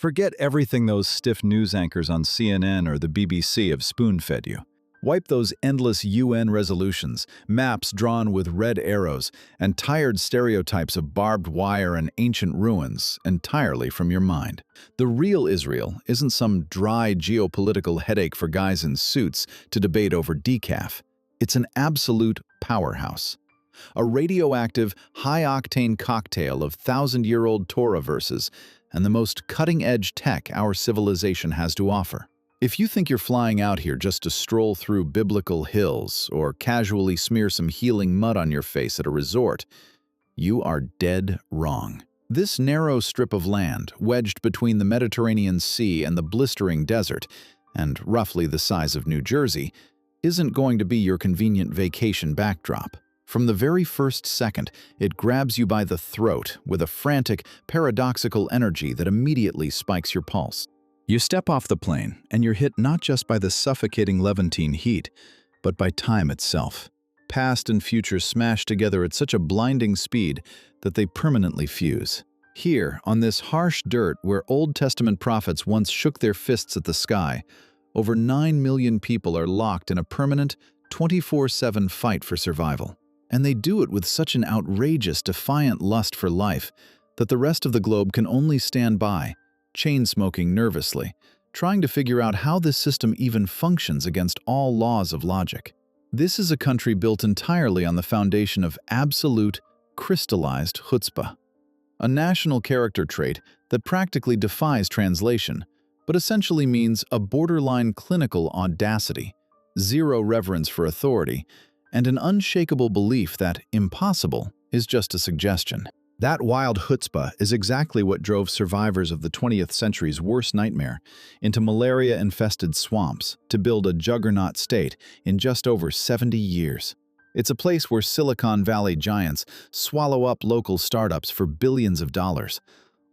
Forget everything those stiff news anchors on CNN or the BBC have spoon-fed you. Wipe those endless UN resolutions, maps drawn with red arrows, and tired stereotypes of barbed wire and ancient ruins entirely from your mind. The real Israel isn't some dry geopolitical headache for guys in suits to debate over decaf. It's an absolute powerhouse. A radioactive, high-octane cocktail of thousand-year-old Torah verses and the most cutting-edge tech our civilization has to offer. If you think you're flying out here just to stroll through biblical hills or casually smear some healing mud on your face at a resort, you are dead wrong. This narrow strip of land, wedged between the Mediterranean Sea and the blistering desert, and roughly the size of New Jersey, isn't going to be your convenient vacation backdrop. From the very first second, it grabs you by the throat with a frantic, paradoxical energy that immediately spikes your pulse. You step off the plane, and you're hit not just by the suffocating Levantine heat, but by time itself. Past and future smash together at such a blinding speed that they permanently fuse. Here, on this harsh dirt where Old Testament prophets once shook their fists at the sky, over 9 million people are locked in a permanent, 24/7 fight for survival. And they do it with such an outrageous, defiant lust for life that the rest of the globe can only stand by, chain-smoking nervously, trying to figure out how this system even functions against all laws of logic. This is a country built entirely on the foundation of absolute, crystallized chutzpah, a national character trait that practically defies translation, but essentially means a borderline clinical audacity, zero reverence for authority, and an unshakable belief that impossible is just a suggestion. That wild chutzpah is exactly what drove survivors of the 20th century's worst nightmare into malaria-infested swamps to build a juggernaut state in just over 70 years. It's a place where Silicon Valley giants swallow up local startups for billions of dollars,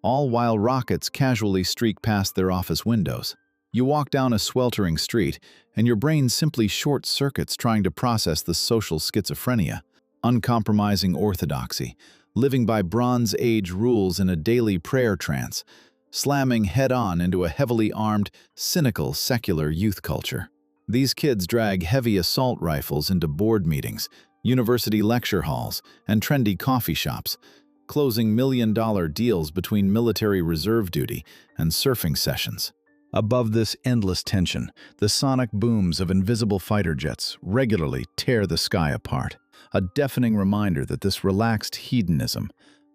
all while rockets casually streak past their office windows. You walk down a sweltering street, and your brain simply short-circuits trying to process the social schizophrenia, uncompromising orthodoxy, living by Bronze Age rules in a daily prayer trance, slamming head-on into a heavily armed, cynical, secular youth culture. These kids drag heavy assault rifles into board meetings, university lecture halls, and trendy coffee shops, closing million-dollar deals between military reserve duty and surfing sessions. Above this endless tension, the sonic booms of invisible fighter jets regularly tear the sky apart, a deafening reminder that this relaxed hedonism,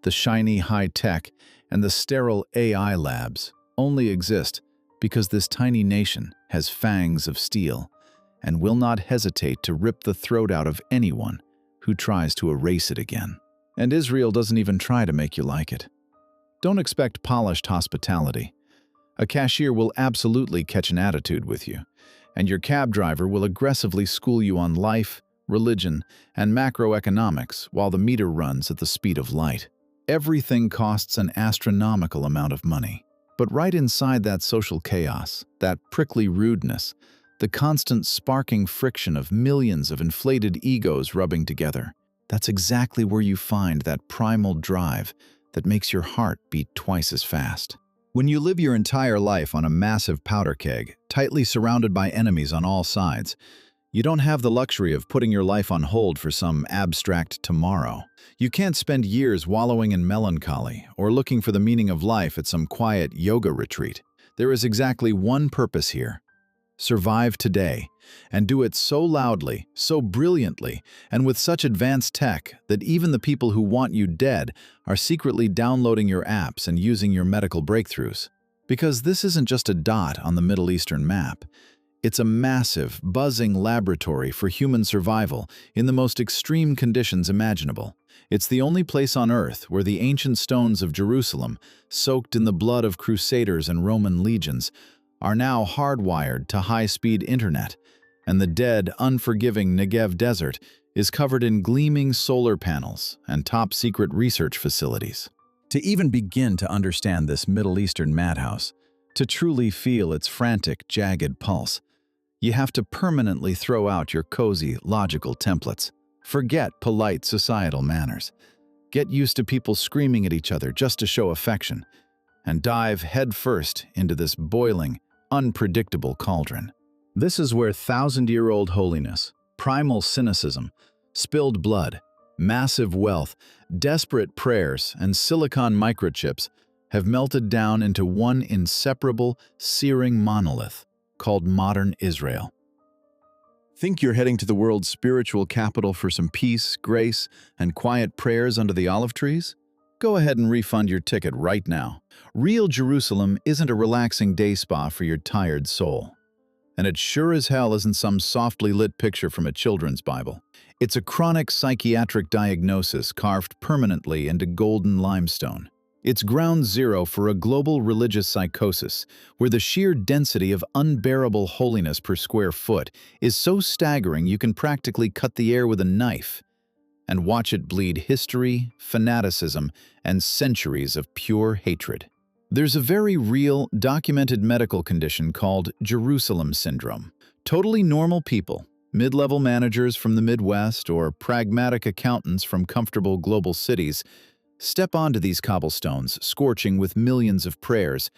the shiny high-tech, and the sterile AI labs only exist because this tiny nation has fangs of steel and will not hesitate to rip the throat out of anyone who tries to erase it again. And Israel doesn't even try to make you like it. Don't expect polished hospitality. A cashier will absolutely catch an attitude with you, and your cab driver will aggressively school you on life, religion, and macroeconomics while the meter runs at the speed of light. Everything costs an astronomical amount of money. But right inside that social chaos, that prickly rudeness, the constant sparking friction of millions of inflated egos rubbing together, that's exactly where you find that primal drive that makes your heart beat twice as fast. When you live your entire life on a massive powder keg, tightly surrounded by enemies on all sides, you don't have the luxury of putting your life on hold for some abstract tomorrow. You can't spend years wallowing in melancholy or looking for the meaning of life at some quiet yoga retreat. There is exactly one purpose here: survive today, and do it so loudly, so brilliantly, and with such advanced tech that even the people who want you dead are secretly downloading your apps and using your medical breakthroughs. Because this isn't just a dot on the Middle Eastern map. It's a massive, buzzing laboratory for human survival in the most extreme conditions imaginable. It's the only place on Earth where the ancient stones of Jerusalem, soaked in the blood of crusaders and Roman legions, are now hardwired to high-speed internet, and the dead, unforgiving Negev desert is covered in gleaming solar panels and top-secret research facilities. To even begin to understand this Middle Eastern madhouse, to truly feel its frantic, jagged pulse, you have to permanently throw out your cozy, logical templates. Forget polite societal manners. Get used to people screaming at each other just to show affection, and dive headfirst into this boiling, unpredictable cauldron. This is where thousand-year-old holiness, primal cynicism, spilled blood, massive wealth, desperate prayers, and silicon microchips have melted down into one inseparable, searing monolith called modern Israel. Think you're heading to the world's spiritual capital for some peace, grace, and quiet prayers under the olive trees? Go ahead and refund your ticket right now. Real Jerusalem isn't a relaxing day spa for your tired soul. And it sure as hell isn't some softly lit picture from a children's Bible. It's a chronic psychiatric diagnosis carved permanently into golden limestone. It's ground zero for a global religious psychosis, where the sheer density of unbearable holiness per square foot is so staggering you can practically cut the air with a knife and watch it bleed history, fanaticism, and centuries of pure hatred. There's a very real, documented medical condition called Jerusalem syndrome. Totally normal people, mid-level managers from the Midwest or pragmatic accountants from comfortable global cities, step onto these cobblestones, scorching with millions of prayers,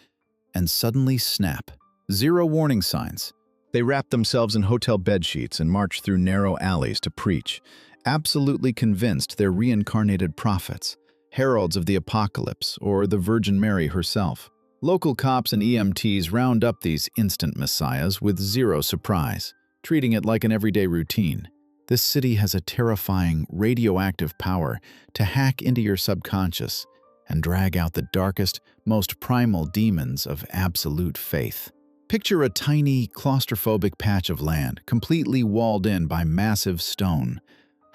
and suddenly snap. Zero warning signs. They wrap themselves in hotel bedsheets and march through narrow alleys to preach, absolutely convinced they're reincarnated prophets, heralds of the apocalypse, or the Virgin Mary herself. Local cops and EMTs round up these instant messiahs with zero surprise, treating it like an everyday routine. This city has a terrifying, radioactive power to hack into your subconscious and drag out the darkest, most primal demons of absolute faith. Picture a tiny, claustrophobic patch of land, completely walled in by massive stone,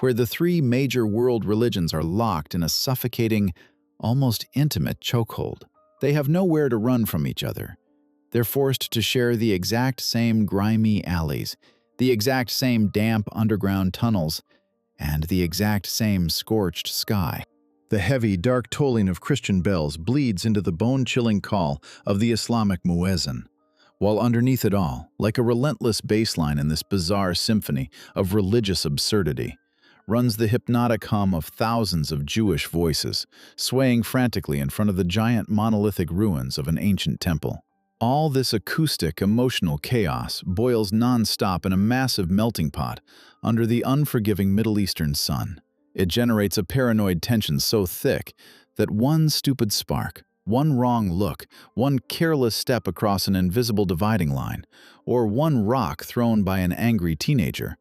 where the three major world religions are locked in a suffocating, almost intimate chokehold. They have nowhere to run from each other. They're forced to share the exact same grimy alleys, the exact same damp underground tunnels, and the exact same scorched sky. The heavy, dark tolling of Christian bells bleeds into the bone-chilling call of the Islamic muezzin, while underneath it all, like a relentless bass line in this bizarre symphony of religious absurdity, runs the hypnotic hum of thousands of Jewish voices, swaying frantically in front of the giant monolithic ruins of an ancient temple. All this acoustic, emotional chaos boils non-stop in a massive melting pot under the unforgiving Middle Eastern sun. It generates a paranoid tension so thick that one stupid spark, one wrong look, one careless step across an invisible dividing line, or one rock thrown by an angry teenager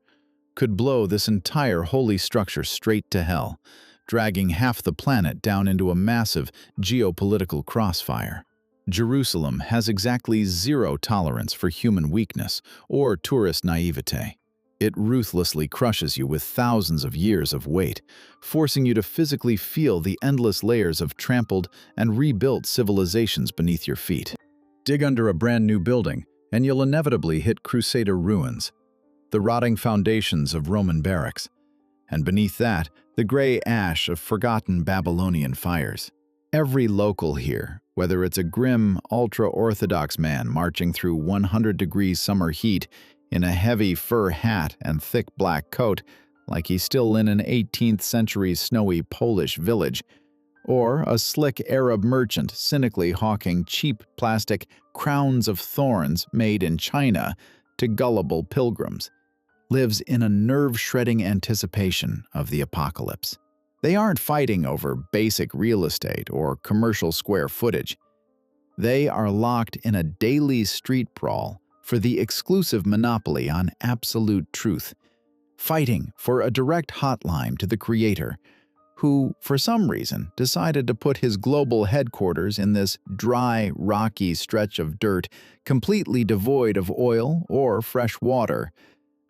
could blow this entire holy structure straight to hell, dragging half the planet down into a massive geopolitical crossfire. Jerusalem has exactly zero tolerance for human weakness or tourist naivete. It ruthlessly crushes you with thousands of years of weight, forcing you to physically feel the endless layers of trampled and rebuilt civilizations beneath your feet. Dig under a brand new building, and you'll inevitably hit Crusader ruins, the rotting foundations of Roman barracks, and beneath that, the gray ash of forgotten Babylonian fires. Every local here, whether it's a grim, ultra-Orthodox man marching through 100-degree summer heat in a heavy fur hat and thick black coat like he's still in an 18th-century snowy Polish village, or a slick Arab merchant cynically hawking cheap plastic crowns of thorns made in China to gullible pilgrims, lives in a nerve-shredding anticipation of the apocalypse. They aren't fighting over basic real estate or commercial square footage. They are locked in a daily street brawl for the exclusive monopoly on absolute truth, fighting for a direct hotline to the Creator, who, for some reason, decided to put his global headquarters in this dry, rocky stretch of dirt completely devoid of oil or fresh water,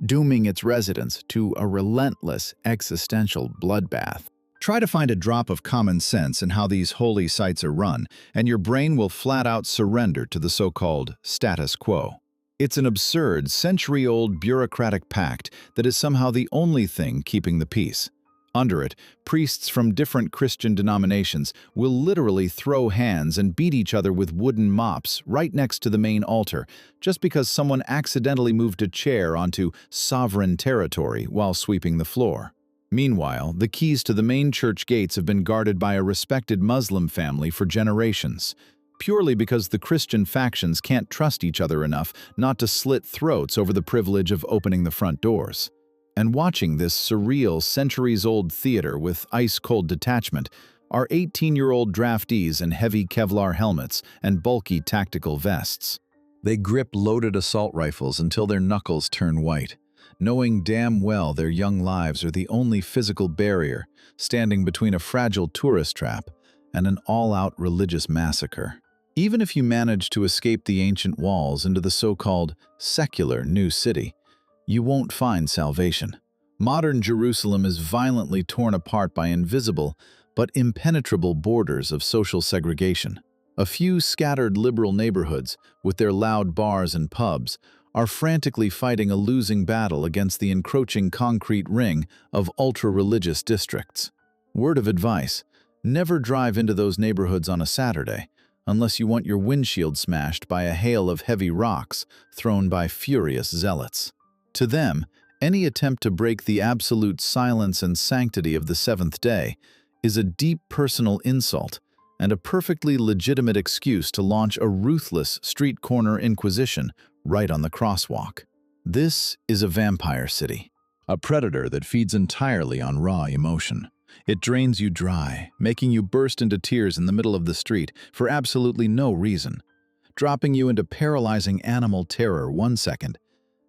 dooming its residents to a relentless existential bloodbath. Try to find a drop of common sense in how these holy sites are run, and your brain will flat out surrender to the so-called status quo. It's an absurd, century-old bureaucratic pact that is somehow the only thing keeping the peace. Under it, priests from different Christian denominations will literally throw hands and beat each other with wooden mops right next to the main altar, just because someone accidentally moved a chair onto sovereign territory while sweeping the floor. Meanwhile, the keys to the main church gates have been guarded by a respected Muslim family for generations, purely because the Christian factions can't trust each other enough not to slit throats over the privilege of opening the front doors. And watching this surreal, centuries-old theater with ice-cold detachment are 18-year-old draftees in heavy Kevlar helmets and bulky tactical vests. They grip loaded assault rifles until their knuckles turn white, knowing damn well their young lives are the only physical barrier standing between a fragile tourist trap and an all-out religious massacre. Even if you manage to escape the ancient walls into the so-called secular new city, you won't find salvation. Modern Jerusalem is violently torn apart by invisible but impenetrable borders of social segregation. A few scattered liberal neighborhoods, with their loud bars and pubs, are frantically fighting a losing battle against the encroaching concrete ring of ultra-religious districts. Word of advice: never drive into those neighborhoods on a Saturday, unless you want your windshield smashed by a hail of heavy rocks thrown by furious zealots. To them, any attempt to break the absolute silence and sanctity of the seventh day is a deep personal insult and a perfectly legitimate excuse to launch a ruthless street corner inquisition right on the crosswalk. This is a vampire city, a predator that feeds entirely on raw emotion. It drains you dry, making you burst into tears in the middle of the street for absolutely no reason, dropping you into paralyzing animal terror one second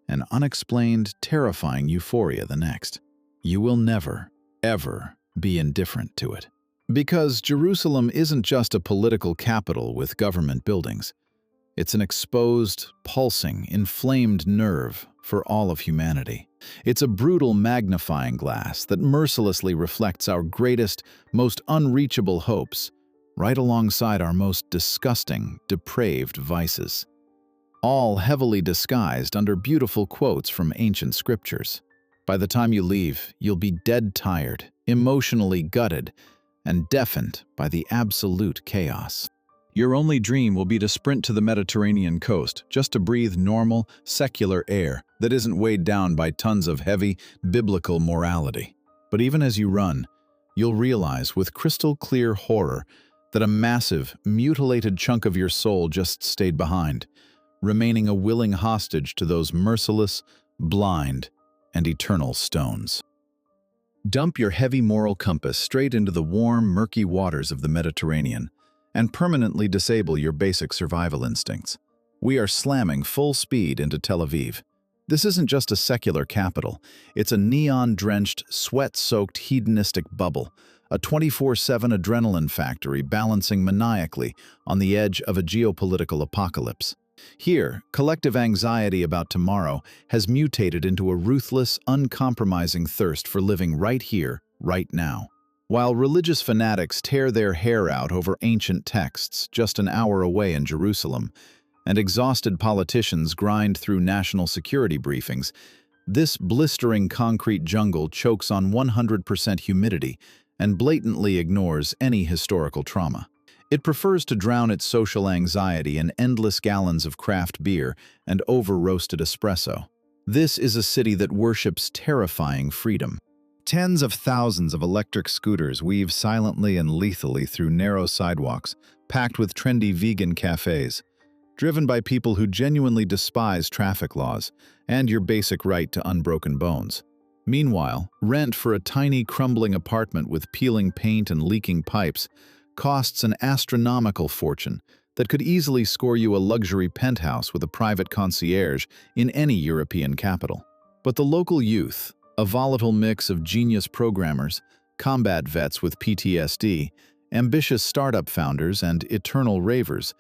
and unexplained, terrifying euphoria the next. You will never, ever be indifferent to it. Because Jerusalem isn't just a political capital with government buildings. It's an exposed, pulsing, inflamed nerve for all of humanity. It's a brutal magnifying glass that mercilessly reflects our greatest, most unreachable hopes, right alongside our most disgusting, depraved vices. All heavily disguised under beautiful quotes from ancient scriptures. By the time you leave, you'll be dead tired, emotionally gutted, and deafened by the absolute chaos. Your only dream will be to sprint to the Mediterranean coast just to breathe normal, secular air that isn't weighed down by tons of heavy, biblical morality. But even as you run, you'll realize with crystal clear horror that a massive, mutilated chunk of your soul just stayed behind, remaining a willing hostage to those merciless, blind, and eternal stones. Dump your heavy moral compass straight into the warm, murky waters of the Mediterranean and permanently disable your basic survival instincts. We are slamming full speed into Tel Aviv. This isn't just a secular capital, it's a neon-drenched, sweat-soaked hedonistic bubble, a 24/7 adrenaline factory balancing maniacally on the edge of a geopolitical apocalypse. Here, collective anxiety about tomorrow has mutated into a ruthless, uncompromising thirst for living right here, right now. While religious fanatics tear their hair out over ancient texts just an hour away in Jerusalem, and exhausted politicians grind through national security briefings, this blistering concrete jungle chokes on 100% humidity and blatantly ignores any historical trauma. It prefers to drown its social anxiety in endless gallons of craft beer and over-roasted espresso. This is a city that worships terrifying freedom. Tens of thousands of electric scooters weave silently and lethally through narrow sidewalks, packed with trendy vegan cafes, driven by people who genuinely despise traffic laws and your basic right to unbroken bones. Meanwhile, rent for a tiny, crumbling apartment with peeling paint and leaking pipes costs an astronomical fortune that could easily score you a luxury penthouse with a private concierge in any European capital. But the local youth, a volatile mix of genius programmers, combat vets with PTSD, ambitious startup founders, and eternal ravers,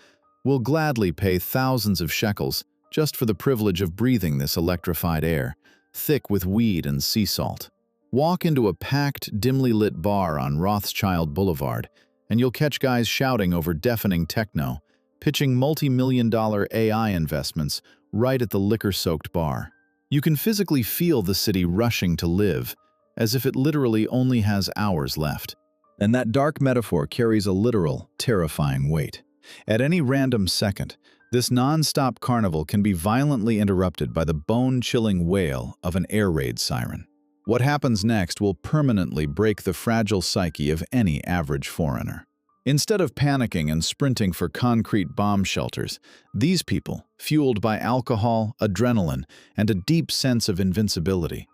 will gladly pay thousands of shekels just for the privilege of breathing this electrified air, thick with weed and sea salt. Walk into a packed, dimly lit bar on Rothschild Boulevard, and you'll catch guys shouting over deafening techno, pitching multi-million-dollar AI investments right at the liquor-soaked bar. You can physically feel the city rushing to live, as if it literally only has hours left. And that dark metaphor carries a literal, terrifying weight. At any random second, this non-stop carnival can be violently interrupted by the bone-chilling wail of an air raid siren. What happens next will permanently break the fragile psyche of any average foreigner. Instead of panicking and sprinting for concrete bomb shelters, these people, fueled by alcohol, adrenaline, and a deep sense of invincibility,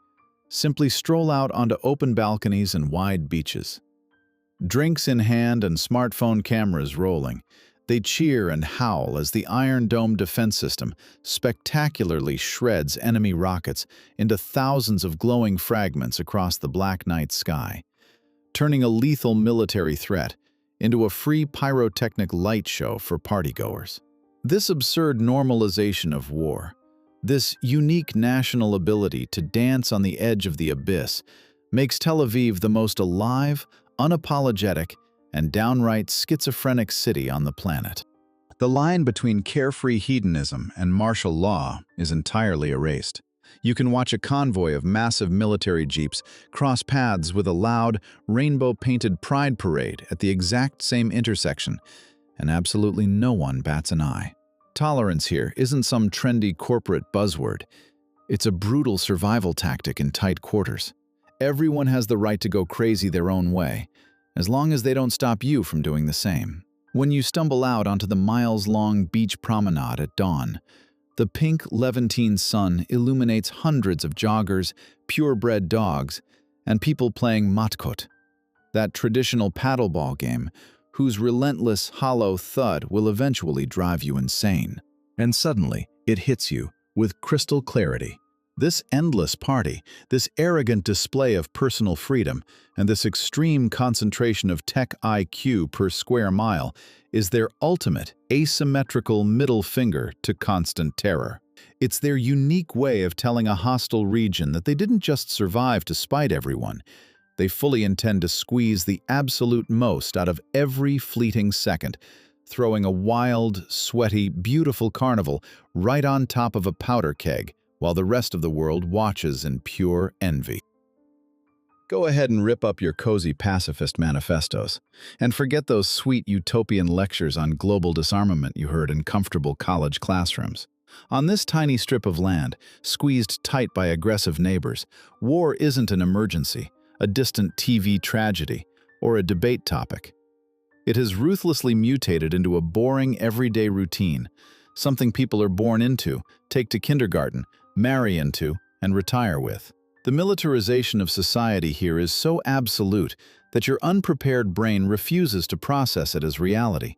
simply stroll out onto open balconies and wide beaches. Drinks in hand and smartphone cameras rolling, they cheer and howl as the Iron Dome defense system spectacularly shreds enemy rockets into thousands of glowing fragments across the black night sky, turning a lethal military threat into a free pyrotechnic light show for partygoers. This absurd normalization of war, this unique national ability to dance on the edge of the abyss, makes Tel Aviv the most alive, unapologetic, and downright schizophrenic city on the planet. The line between carefree hedonism and martial law is entirely erased. You can watch a convoy of massive military jeeps cross paths with a loud, rainbow-painted pride parade at the exact same intersection, and absolutely no one bats an eye. Tolerance here isn't some trendy corporate buzzword. It's a brutal survival tactic in tight quarters. Everyone has the right to go crazy their own way, as long as they don't stop you from doing the same. When you stumble out onto the miles-long beach promenade at dawn, the pink Levantine sun illuminates hundreds of joggers, purebred dogs, and people playing matkot, that traditional paddleball game whose relentless, hollow thud will eventually drive you insane. And suddenly, it hits you with crystal clarity. This endless party, this arrogant display of personal freedom, and this extreme concentration of tech IQ per square mile is their ultimate asymmetrical middle finger to constant terror. It's their unique way of telling a hostile region that they didn't just survive to spite everyone. They fully intend to squeeze the absolute most out of every fleeting second, throwing a wild, sweaty, beautiful carnival right on top of a powder keg, while the rest of the world watches in pure envy. Go ahead and rip up your cozy pacifist manifestos, and forget those sweet utopian lectures on global disarmament you heard in comfortable college classrooms. On this tiny strip of land, squeezed tight by aggressive neighbors, war isn't an emergency, a distant TV tragedy, or a debate topic. It has ruthlessly mutated into a boring everyday routine, something people are born into, take to kindergarten, marry into, and retire with. The militarization of society here is so absolute that your unprepared brain refuses to process it as reality,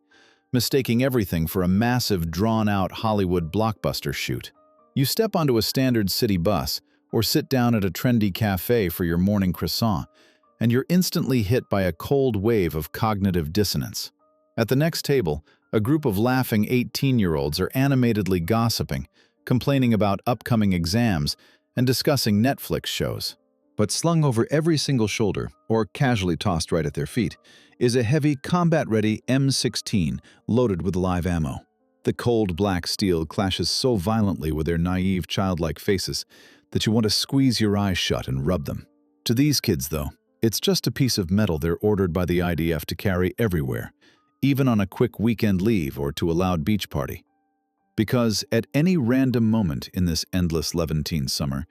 mistaking everything for a massive, drawn-out Hollywood blockbuster shoot. You step onto a standard city bus or sit down at a trendy cafe for your morning croissant, and you're instantly hit by a cold wave of cognitive dissonance. At the next table, a group of laughing 18-year-olds are animatedly gossiping, complaining about upcoming exams, and discussing Netflix shows. But slung over every single shoulder, or casually tossed right at their feet, is a heavy, combat-ready M16 loaded with live ammo. The cold black steel clashes so violently with their naive, childlike faces that you want to squeeze your eyes shut and rub them. To these kids, though, it's just a piece of metal they're ordered by the IDF to carry everywhere, even on a quick weekend leave or to a loud beach party. Because at any random moment in this endless Levantine summer,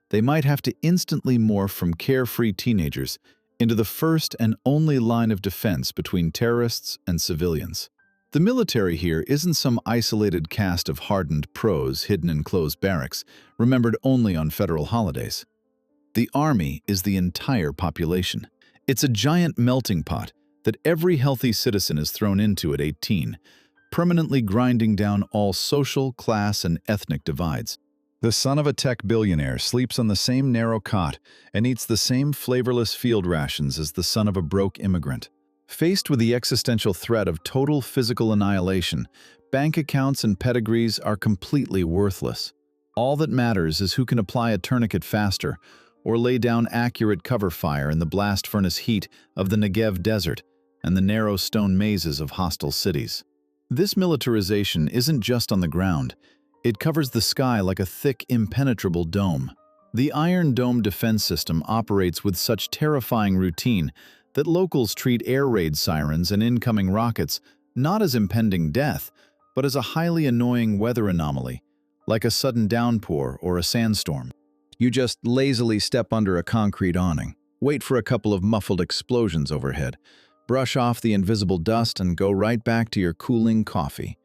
they might have to instantly morph from carefree teenagers into the first and only line of defense between terrorists and civilians. The military here isn't some isolated caste of hardened pros hidden in closed barracks, remembered only on federal holidays. The army is the entire population. It's a giant melting pot that every healthy citizen is thrown into at 18, permanently grinding down all social, class, and ethnic divides. The son of a tech billionaire sleeps on the same narrow cot and eats the same flavorless field rations as the son of a broke immigrant. Faced with the existential threat of total physical annihilation, bank accounts and pedigrees are completely worthless. All that matters is who can apply a tourniquet faster or lay down accurate cover fire in the blast furnace heat of the Negev desert and the narrow stone mazes of hostile cities. This militarization isn't just on the ground. It covers the sky like a thick, impenetrable dome. The Iron Dome defense system operates with such terrifying routine that locals treat air raid sirens and incoming rockets not as impending death, but as a highly annoying weather anomaly, like a sudden downpour or a sandstorm. You just lazily step under a concrete awning, wait for a couple of muffled explosions overhead, brush off the invisible dust, and go right back to your cooling coffee.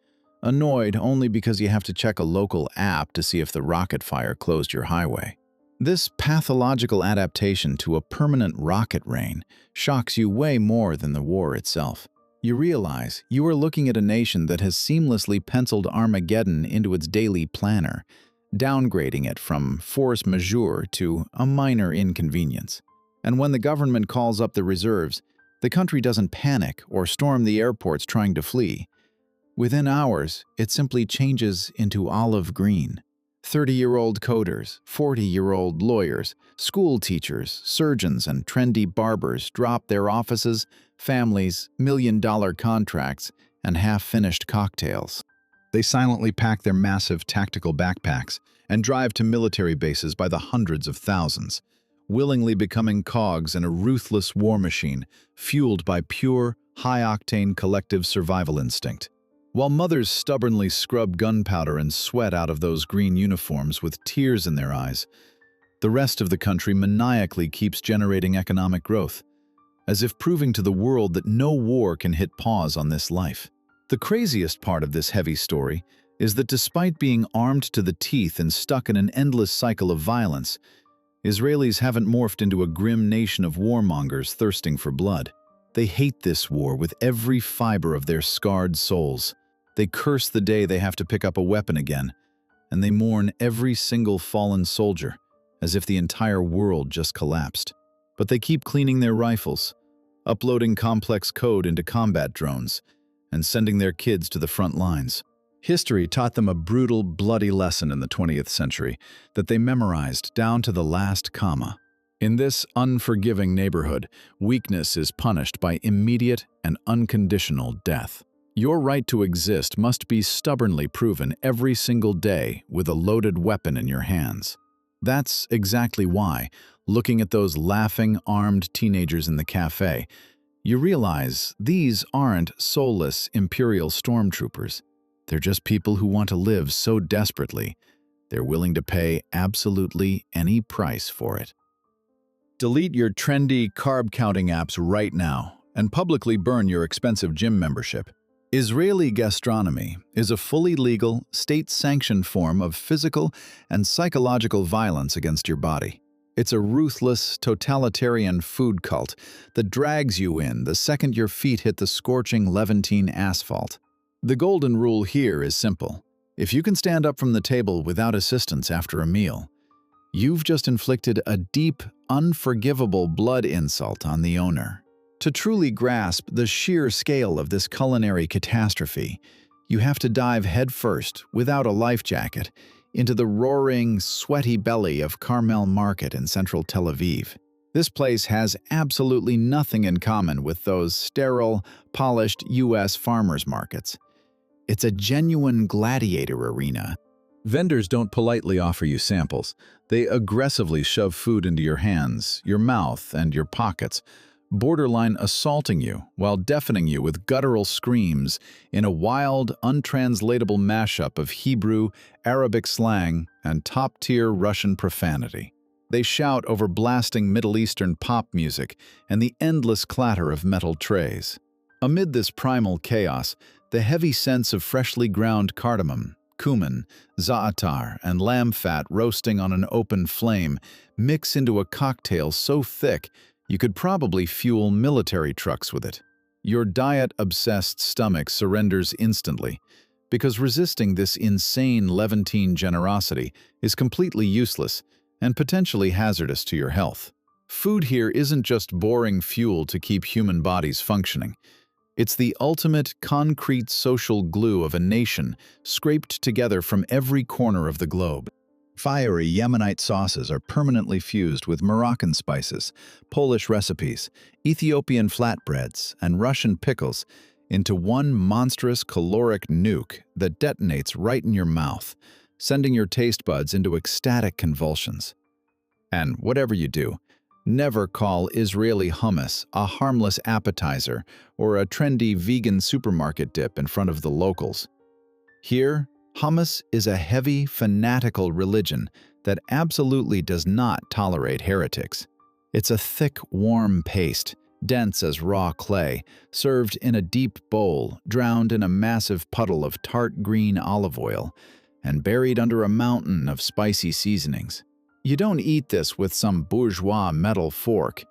Annoyed only because you have to check a local app to see if the rocket fire closed your highway. This pathological adaptation to a permanent rocket rain shocks you way more than the war itself. You realize you are looking at a nation that has seamlessly penciled Armageddon into its daily planner, downgrading it from force majeure to a minor inconvenience. And when the government calls up the reserves, the country doesn't panic or storm the airports trying to flee. Within hours, it simply changes into olive green. 30-year-old coders, 40-year-old lawyers, school teachers, surgeons, and trendy barbers drop their offices, families, million-dollar contracts, and half-finished cocktails. They silently pack their massive tactical backpacks and drive to military bases by the hundreds of thousands, willingly becoming cogs in a ruthless war machine fueled by pure, high-octane collective survival instinct. While mothers stubbornly scrub gunpowder and sweat out of those green uniforms with tears in their eyes, the rest of the country maniacally keeps generating economic growth, as if proving to the world that no war can hit pause on this life. The craziest part of this heavy story is that despite being armed to the teeth and stuck in an endless cycle of violence, Israelis haven't morphed into a grim nation of warmongers thirsting for blood. They hate this war with every fiber of their scarred souls. They curse the day they have to pick up a weapon again, and they mourn every single fallen soldier, as if the entire world just collapsed. But they keep cleaning their rifles, uploading complex code into combat drones, and sending their kids to the front lines. History taught them a brutal, bloody lesson in the 20th century that they memorized down to the last comma. In this unforgiving neighborhood, weakness is punished by immediate and unconditional death. Your right to exist must be stubbornly proven every single day with a loaded weapon in your hands. That's exactly why, looking at those laughing, armed teenagers in the cafe, you realize these aren't soulless imperial stormtroopers. They're just people who want to live so desperately, they're willing to pay absolutely any price for it. Delete your trendy carb-counting apps right now and publicly burn your expensive gym membership. Israeli gastronomy is a fully legal, state-sanctioned form of physical and psychological violence against your body. It's a ruthless, totalitarian food cult that drags you in the second your feet hit the scorching Levantine asphalt. The golden rule here is simple. If you can stand up from the table without assistance after a meal, you've just inflicted a deep, unforgivable blood insult on the owner. To truly grasp the sheer scale of this culinary catastrophe, you have to dive headfirst, without a life jacket, into the roaring, sweaty belly of Carmel Market in central Tel Aviv. This place has absolutely nothing in common with those sterile, polished U.S. farmers markets. It's a genuine gladiator arena. Vendors don't politely offer you samples. They aggressively shove food into your hands, your mouth, and your pockets, borderline assaulting you while deafening you with guttural screams in a wild, untranslatable mashup of Hebrew, Arabic slang, and top-tier Russian profanity. They shout over blasting Middle Eastern pop music and the endless clatter of metal trays. Amid this primal chaos, the heavy scents of freshly ground cardamom, cumin, za'atar, and lamb fat roasting on an open flame mix into a cocktail so thick you could probably fuel military trucks with it. Your diet-obsessed stomach surrenders instantly, because resisting this insane Levantine generosity is completely useless and potentially hazardous to your health. Food here isn't just boring fuel to keep human bodies functioning. It's the ultimate concrete social glue of a nation scraped together from every corner of the globe. Fiery Yemenite sauces are permanently fused with Moroccan spices, Polish recipes, Ethiopian flatbreads, and Russian pickles into one monstrous caloric nuke that detonates right in your mouth, sending your taste buds into ecstatic convulsions. And whatever you do, never call Israeli hummus a harmless appetizer or a trendy vegan supermarket dip in front of the locals. Here, hummus is a heavy, fanatical religion that absolutely does not tolerate heretics. It's a thick, warm paste, dense as raw clay, served in a deep bowl, drowned in a massive puddle of tart green olive oil, and buried under a mountain of spicy seasonings. You don't eat this with some bourgeois metal fork.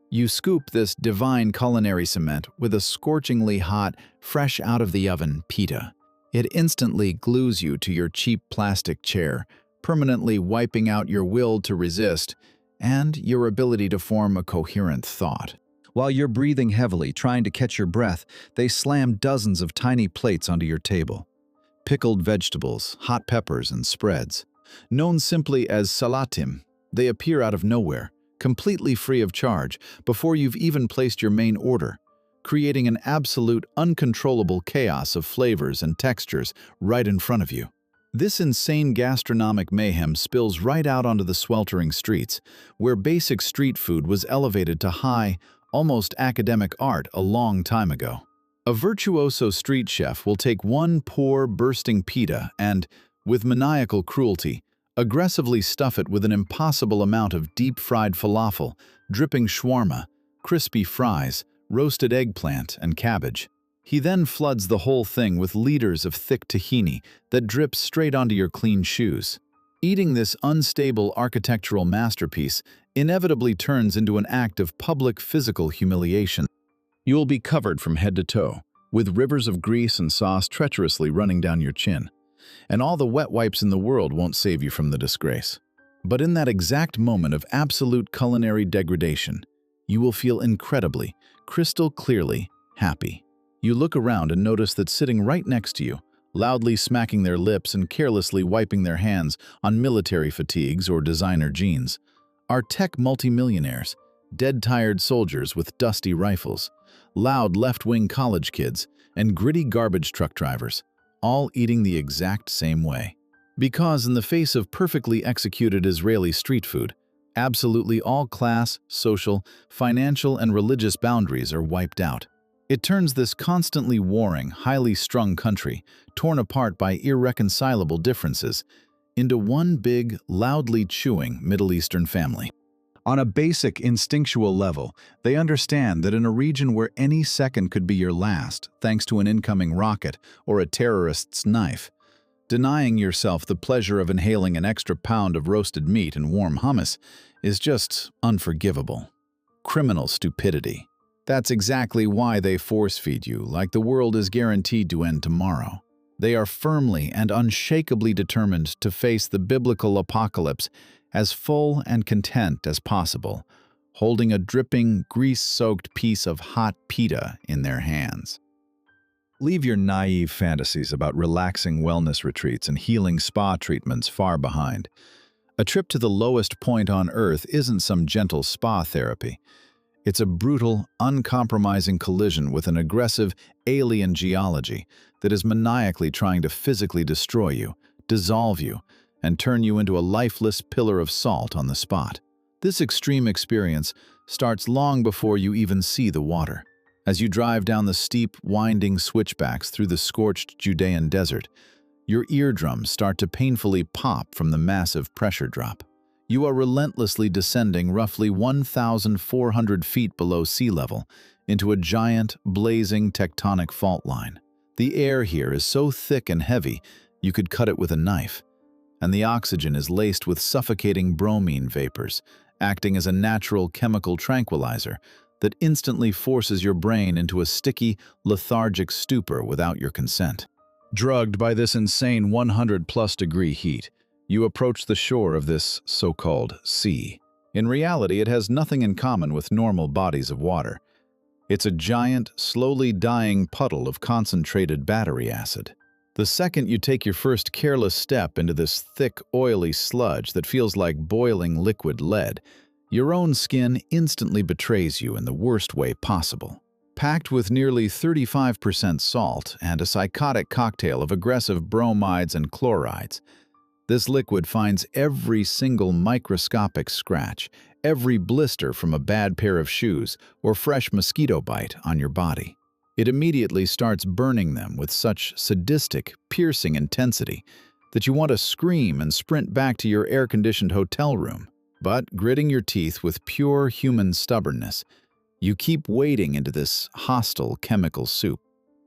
You scoop this divine culinary cement with a scorchingly hot, fresh out of the oven pita. It instantly glues you to your cheap plastic chair, permanently wiping out your will to resist and your ability to form a coherent thought. While you're breathing heavily, trying to catch your breath, they slam dozens of tiny plates onto your table. Pickled vegetables, hot peppers, and spreads. Known simply as salatim, they appear out of nowhere, completely free of charge, before you've even placed your main order, creating an absolute, uncontrollable chaos of flavors and textures right in front of you. This insane gastronomic mayhem spills right out onto the sweltering streets, where basic street food was elevated to high, almost academic art a long time ago. A virtuoso street chef will take one poor, bursting pita and, with maniacal cruelty, aggressively stuff it with an impossible amount of deep-fried falafel, dripping shawarma, crispy fries, roasted eggplant, and cabbage. He then floods the whole thing with liters of thick tahini that drips straight onto your clean shoes. Eating this unstable architectural masterpiece inevitably turns into an act of public physical humiliation. You will be covered from head to toe, with rivers of grease and sauce treacherously running down your chin. And all the wet wipes in the world won't save you from the disgrace. But in that exact moment of absolute culinary degradation, you will feel incredibly, crystal clearly happy. You look around and notice that sitting right next to you, loudly smacking their lips and carelessly wiping their hands on military fatigues or designer jeans, are tech multimillionaires, dead-tired soldiers with dusty rifles, loud left-wing college kids, and gritty garbage truck drivers, all eating the exact same way. Because in the face of perfectly executed Israeli street food, absolutely all class, social, financial, and religious boundaries are wiped out. It turns this constantly warring, highly strung country, torn apart by irreconcilable differences, into one big, loudly chewing Middle Eastern family. On a basic instinctual level, they understand that in a region where any second could be your last, thanks to an incoming rocket or a terrorist's knife, denying yourself the pleasure of inhaling an extra pound of roasted meat and warm hummus is just unforgivable. Criminal stupidity. That's exactly why they force-feed you, like the world is guaranteed to end tomorrow. They are firmly and unshakably determined to face the biblical apocalypse as full and content as possible, holding a dripping, grease-soaked piece of hot pita in their hands. Leave your naive fantasies about relaxing wellness retreats and healing spa treatments far behind. A trip to the lowest point on Earth isn't some gentle spa therapy. It's a brutal, uncompromising collision with an aggressive, alien geology that is maniacally trying to physically destroy you, dissolve you, and turn you into a lifeless pillar of salt on the spot. This extreme experience starts long before you even see the water. As you drive down the steep, winding switchbacks through the scorched Judean desert, your eardrums start to painfully pop from the massive pressure drop. You are relentlessly descending roughly 1,400 feet below sea level into a giant, blazing tectonic fault line. The air here is so thick and heavy you could cut it with a knife, and the oxygen is laced with suffocating bromine vapors, acting as a natural chemical tranquilizer that instantly forces your brain into a sticky, lethargic stupor without your consent. Drugged by this insane 100-plus degree heat, you approach the shore of this so-called sea. In reality, it has nothing in common with normal bodies of water. It's a giant, slowly dying puddle of concentrated battery acid. The second you take your first careless step into this thick, oily sludge that feels like boiling liquid lead, your own skin instantly betrays you in the worst way possible. Packed with nearly 35% salt and a psychotic cocktail of aggressive bromides and chlorides, this liquid finds every single microscopic scratch, every blister from a bad pair of shoes or fresh mosquito bite on your body. It immediately starts burning them with such sadistic, piercing intensity that you want to scream and sprint back to your air-conditioned hotel room. But, gritting your teeth with pure human stubbornness, You keep wading into this hostile chemical soup.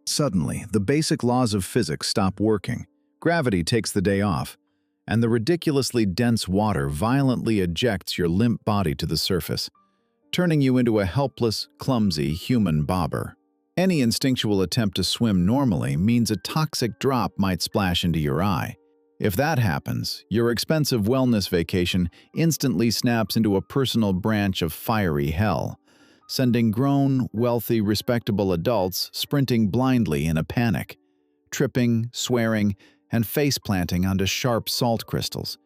Suddenly, the basic laws of physics stop working. Gravity takes the day off, and the ridiculously dense water violently ejects your limp body to the surface, turning you into a helpless, clumsy human bobber. Any instinctual attempt to swim normally means a toxic drop might splash into your eye. If that happens, your expensive wellness vacation instantly snaps into a personal branch of fiery hell, sending grown, wealthy, respectable adults sprinting blindly in a panic, tripping, swearing, and face-planting onto sharp salt crystals,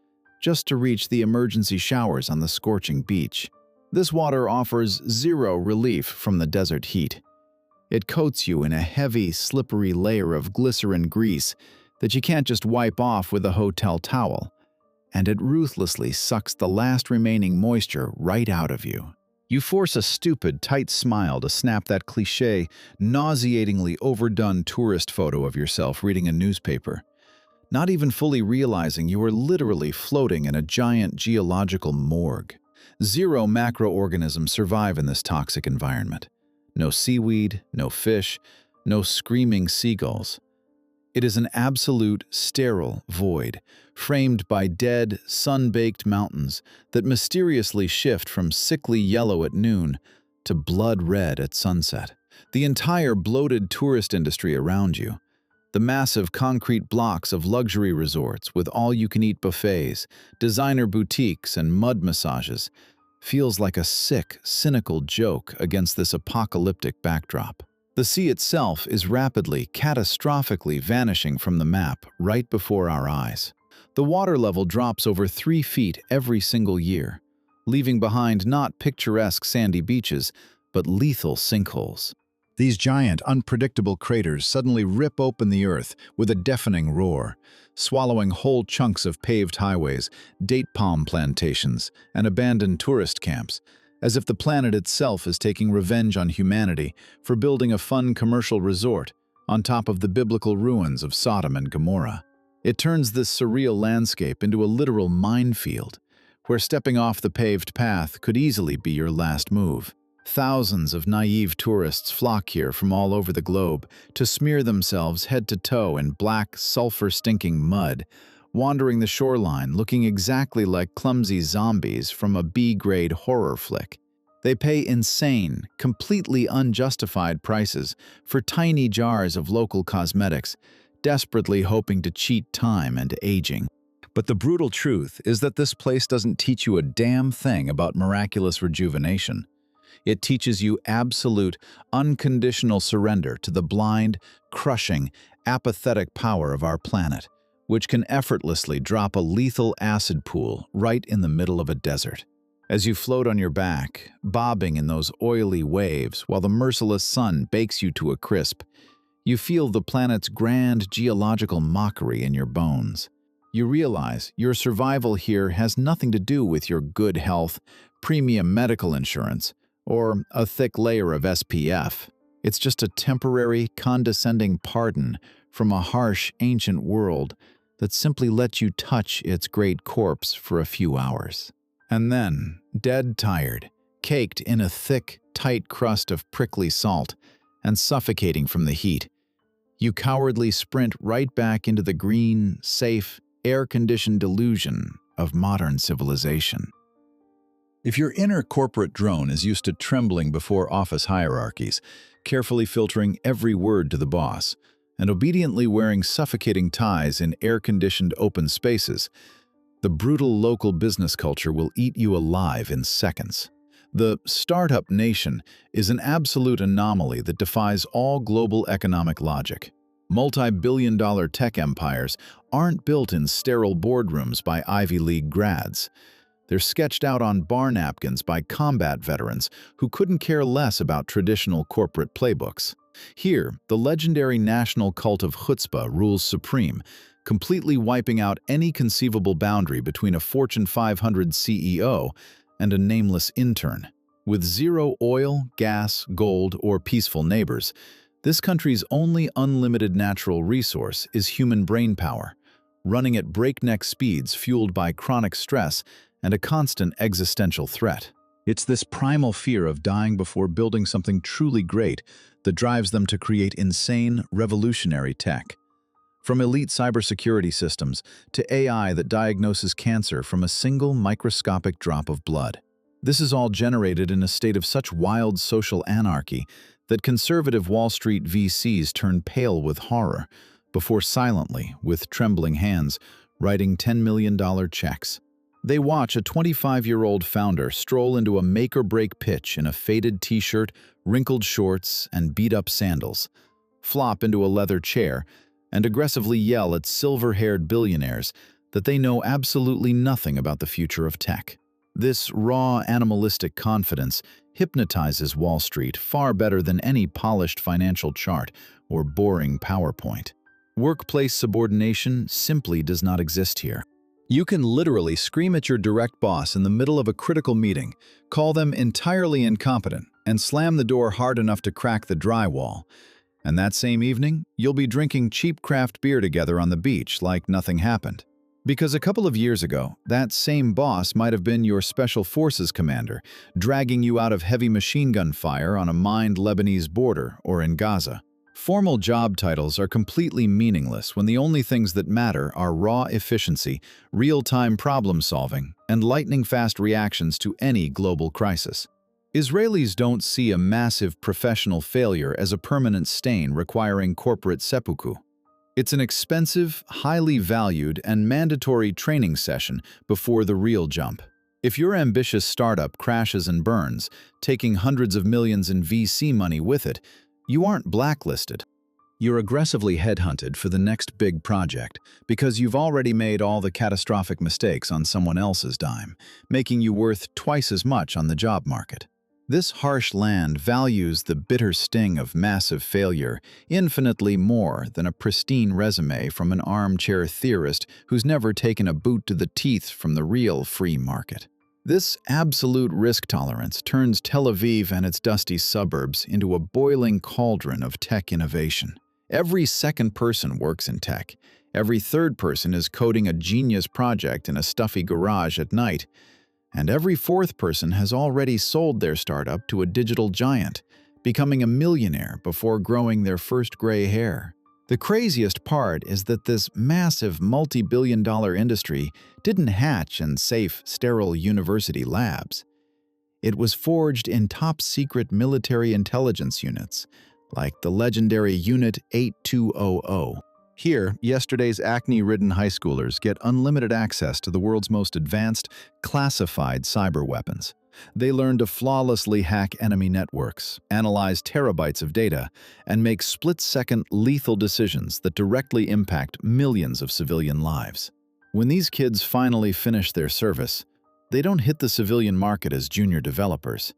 just to reach the emergency showers on the scorching beach. This water offers zero relief from the desert heat. It coats you in a heavy, slippery layer of glycerin grease that you can't just wipe off with a hotel towel, and it ruthlessly sucks the last remaining moisture right out of you. You force a stupid, tight smile to snap that cliché, nauseatingly overdone tourist photo of yourself reading a newspaper, not even fully realizing you are literally floating in a giant geological morgue. Zero macroorganisms survive in this toxic environment. No seaweed, no fish, no screaming seagulls. It is an absolute, sterile void, framed by dead, sun-baked mountains that mysteriously shift from sickly yellow at noon to blood red at sunset. The entire bloated tourist industry around you, the massive concrete blocks of luxury resorts with all-you-can-eat buffets, designer boutiques, and mud massages, feels like a sick, cynical joke against this apocalyptic backdrop. The sea itself is rapidly, catastrophically vanishing from the map right before our eyes. The water level drops over 3 feet every single year, leaving behind not picturesque sandy beaches, but lethal sinkholes. These giant, unpredictable craters suddenly rip open the earth with a deafening roar, swallowing whole chunks of paved highways, date palm plantations, and abandoned tourist camps, as if the planet itself is taking revenge on humanity for building a fun commercial resort on top of the biblical ruins of Sodom and Gomorrah. It turns this surreal landscape into a literal minefield, where stepping off the paved path could easily be your last move. Thousands of naive tourists flock here from all over the globe to smear themselves head to toe in black, sulfur-stinking mud, wandering the shoreline looking exactly like clumsy zombies from a B-grade horror flick. They pay insane, completely unjustified prices for tiny jars of local cosmetics, desperately hoping to cheat time and aging. But the brutal truth is that this place doesn't teach you a damn thing about miraculous rejuvenation. It teaches you absolute, unconditional surrender to the blind, crushing, apathetic power of our planet, which can effortlessly drop a lethal acid pool right in the middle of a desert. As you float on your back, bobbing in those oily waves while the merciless sun bakes you to a crisp, you feel the planet's grand geological mockery in your bones. You realize your survival here has nothing to do with your good health, premium medical insurance, or a thick layer of SPF. It's just a temporary, condescending pardon from a harsh, ancient world that simply lets you touch its great corpse for a few hours. And then, dead tired, caked in a thick, tight crust of prickly salt, and suffocating from the heat, you cowardly sprint right back into the green, safe, air-conditioned delusion of modern civilization. If your inner corporate drone is used to trembling before office hierarchies, carefully filtering every word to the boss, and obediently wearing suffocating ties in air-conditioned open spaces, the brutal local business culture will eat you alive in seconds. The startup nation is an absolute anomaly that defies all global economic logic. Multi-billion-dollar tech empires aren't built in sterile boardrooms by Ivy League grads. They're sketched out on bar napkins by combat veterans who couldn't care less about traditional corporate playbooks. Here, the legendary national cult of chutzpah rules supreme, completely wiping out any conceivable boundary between a Fortune 500 CEO and a nameless intern. With zero oil, gas, gold, or peaceful neighbors, this country's only unlimited natural resource is human brainpower, running at breakneck speeds fueled by chronic stress and a constant existential threat. It's this primal fear of dying before building something truly great that drives them to create insane, revolutionary tech. From elite cybersecurity systems to AI that diagnoses cancer from a single microscopic drop of blood. This is all generated in a state of such wild social anarchy that conservative Wall Street VCs turn pale with horror before silently, with trembling hands, writing $10 million checks. They watch a 25-year-old founder stroll into a make-or-break pitch in a faded t-shirt, wrinkled shorts, and beat-up sandals, flop into a leather chair, and aggressively yell at silver-haired billionaires that they know absolutely nothing about the future of tech. This raw, animalistic confidence hypnotizes Wall Street far better than any polished financial chart or boring PowerPoint. Workplace subordination simply does not exist here. You can literally scream at your direct boss in the middle of a critical meeting, call them entirely incompetent, and slam the door hard enough to crack the drywall. And that same evening, you'll be drinking cheap craft beer together on the beach like nothing happened. Because a couple of years ago, that same boss might have been your special forces commander, dragging you out of heavy machine gun fire on a mined Lebanese border or in Gaza. Formal job titles are completely meaningless when the only things that matter are raw efficiency, real-time problem-solving, and lightning-fast reactions to any global crisis. Israelis don't see a massive professional failure as a permanent stain requiring corporate seppuku. It's an expensive, highly valued, and mandatory training session before the real jump. If your ambitious startup crashes and burns, taking hundreds of millions in VC money with it, you aren't blacklisted. You're aggressively headhunted for the next big project because you've already made all the catastrophic mistakes on someone else's dime, making you worth twice as much on the job market. This harsh land values the bitter sting of massive failure infinitely more than a pristine resume from an armchair theorist who's never taken a boot to the teeth from the real free market. This absolute risk tolerance turns Tel Aviv and its dusty suburbs into a boiling cauldron of tech innovation. Every second person works in tech. Every third person is coding a genius project in a stuffy garage at night. And every fourth person has already sold their startup to a digital giant, becoming a millionaire before growing their first gray hair. The craziest part is that this massive multi-billion-dollar industry didn't hatch in safe, sterile university labs. It was forged in top-secret military intelligence units, like the legendary Unit 8200. Here, yesterday's acne-ridden high schoolers get unlimited access to the world's most advanced, classified cyber weapons. They learn to flawlessly hack enemy networks, analyze terabytes of data, and make split-second lethal decisions that directly impact millions of civilian lives. When these kids finally finish their service, they don't hit the civilian market as junior developers.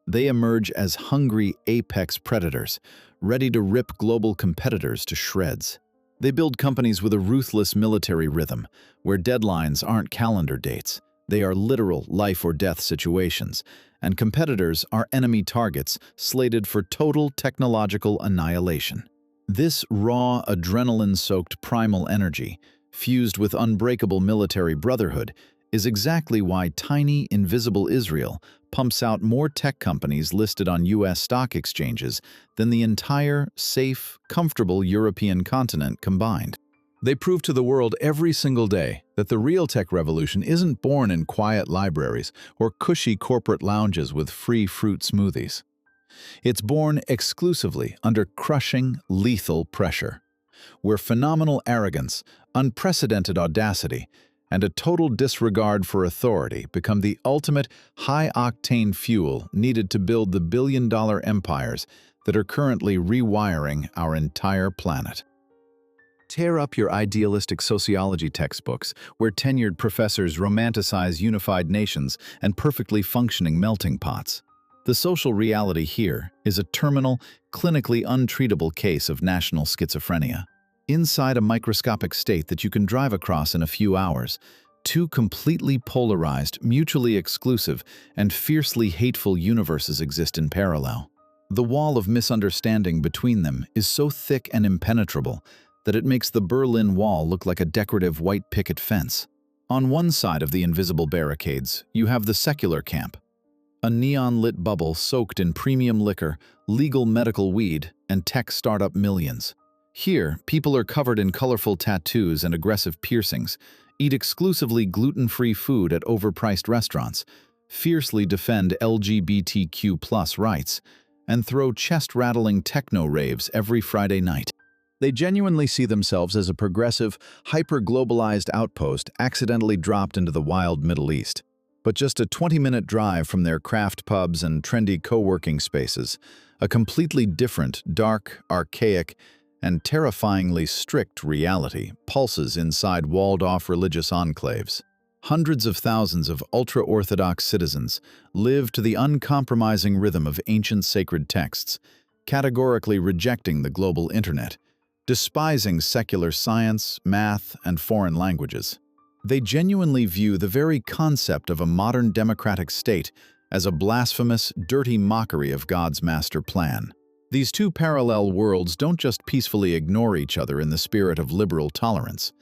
They emerge as hungry apex predators, ready to rip global competitors to shreds. They build companies with a ruthless military rhythm, where deadlines aren't calendar dates. They are literal life-or-death situations, and competitors are enemy targets slated for total technological annihilation. This raw, adrenaline-soaked primal energy, fused with unbreakable military brotherhood, is exactly why tiny, invisible Israel pumps out more tech companies listed on U.S. stock exchanges than the entire, safe, comfortable European continent combined. They prove to the world every single day that the real tech revolution isn't born in quiet libraries or cushy corporate lounges with free fruit smoothies. It's born exclusively under crushing, lethal pressure, where phenomenal arrogance, unprecedented audacity, and a total disregard for authority become the ultimate high-octane fuel needed to build the billion-dollar empires that are currently rewiring our entire planet. Tear up your idealistic sociology textbooks, where tenured professors romanticize unified nations and perfectly functioning melting pots. The social reality here is a terminal, clinically untreatable case of national schizophrenia. Inside a microscopic state that you can drive across in a few hours, two completely polarized, mutually exclusive, and fiercely hateful universes exist in parallel. The wall of misunderstanding between them is so thick and impenetrable that it makes the Berlin Wall look like a decorative white picket fence. On one side of the invisible barricades, you have the secular camp, a neon-lit bubble soaked in premium liquor, legal medical weed, and tech startup millions. Here, people are covered in colorful tattoos and aggressive piercings, eat exclusively gluten-free food at overpriced restaurants, fiercely defend LGBTQ+ rights, and throw chest-rattling techno raves every Friday night. They genuinely see themselves as a progressive, hyper-globalized outpost accidentally dropped into the wild Middle East. But just a 20-minute drive from their craft pubs and trendy co-working spaces, a completely different, dark, archaic, and terrifyingly strict reality pulses inside walled-off religious enclaves. Hundreds of thousands of ultra-Orthodox citizens live to the uncompromising rhythm of ancient sacred texts, categorically rejecting the global internet, despising secular science, math, and foreign languages. They genuinely view the very concept of a modern democratic state as a blasphemous, dirty mockery of God's master plan. These two parallel worlds don't just peacefully ignore each other in the spirit of liberal tolerance.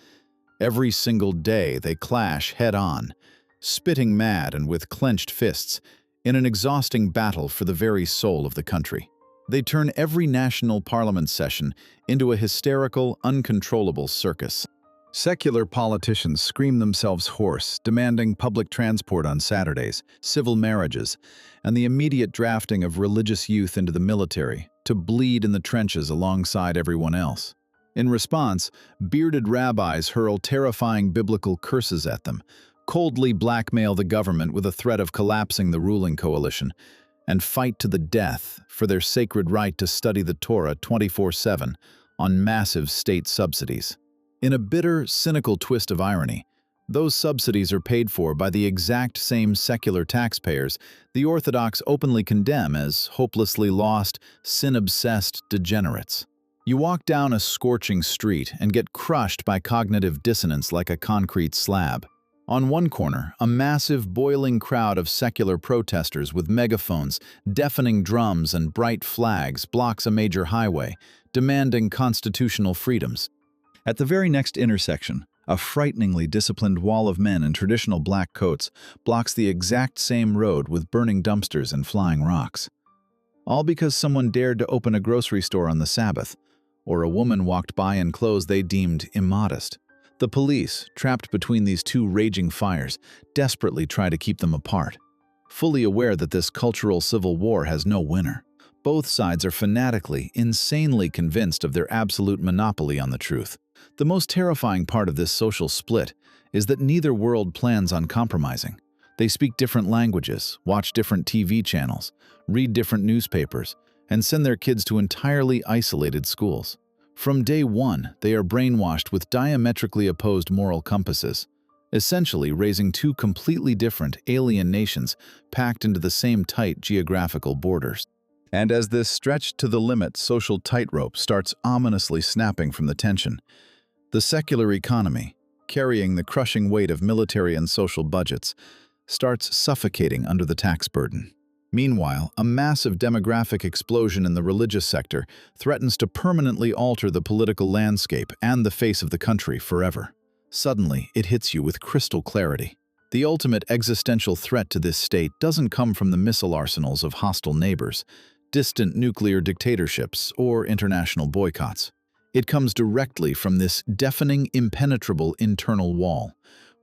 Every single day they clash head-on, spitting mad and with clenched fists, in an exhausting battle for the very soul of the country. They turn every national parliament session into a hysterical, uncontrollable circus. Secular politicians scream themselves hoarse, demanding public transport on Saturdays, civil marriages, and the immediate drafting of religious youth into the military to bleed in the trenches alongside everyone else. In response, bearded rabbis hurl terrifying biblical curses at them, coldly blackmail the government with a threat of collapsing the ruling coalition, and fight to the death for their sacred right to study the Torah 24/7 on massive state subsidies. In a bitter, cynical twist of irony, those subsidies are paid for by the exact same secular taxpayers the Orthodox openly condemn as hopelessly lost, sin-obsessed degenerates. You walk down a scorching street and get crushed by cognitive dissonance like a concrete slab. On one corner, a massive, boiling crowd of secular protesters with megaphones, deafening drums, and bright flags blocks a major highway, demanding constitutional freedoms. At the very next intersection, a frighteningly disciplined wall of men in traditional black coats blocks the exact same road with burning dumpsters and flying rocks. All because someone dared to open a grocery store on the Sabbath, or a woman walked by in clothes they deemed immodest. The police, trapped between these two raging fires, desperately try to keep them apart, fully aware that this cultural civil war has no winner. Both sides are fanatically, insanely convinced of their absolute monopoly on the truth. The most terrifying part of this social split is that neither world plans on compromising. They speak different languages, watch different TV channels, read different newspapers, and send their kids to entirely isolated schools. From day one, they are brainwashed with diametrically opposed moral compasses, essentially raising two completely different, alien nations packed into the same tight geographical borders. And as this stretched to the limit social tightrope starts ominously snapping from the tension, the secular economy, carrying the crushing weight of military and social budgets, starts suffocating under the tax burden. Meanwhile, a massive demographic explosion in the religious sector threatens to permanently alter the political landscape and the face of the country forever. Suddenly, it hits you with crystal clarity. The ultimate existential threat to this state doesn't come from the missile arsenals of hostile neighbors, distant nuclear dictatorships, or international boycotts. It comes directly from this deafening, impenetrable internal wall,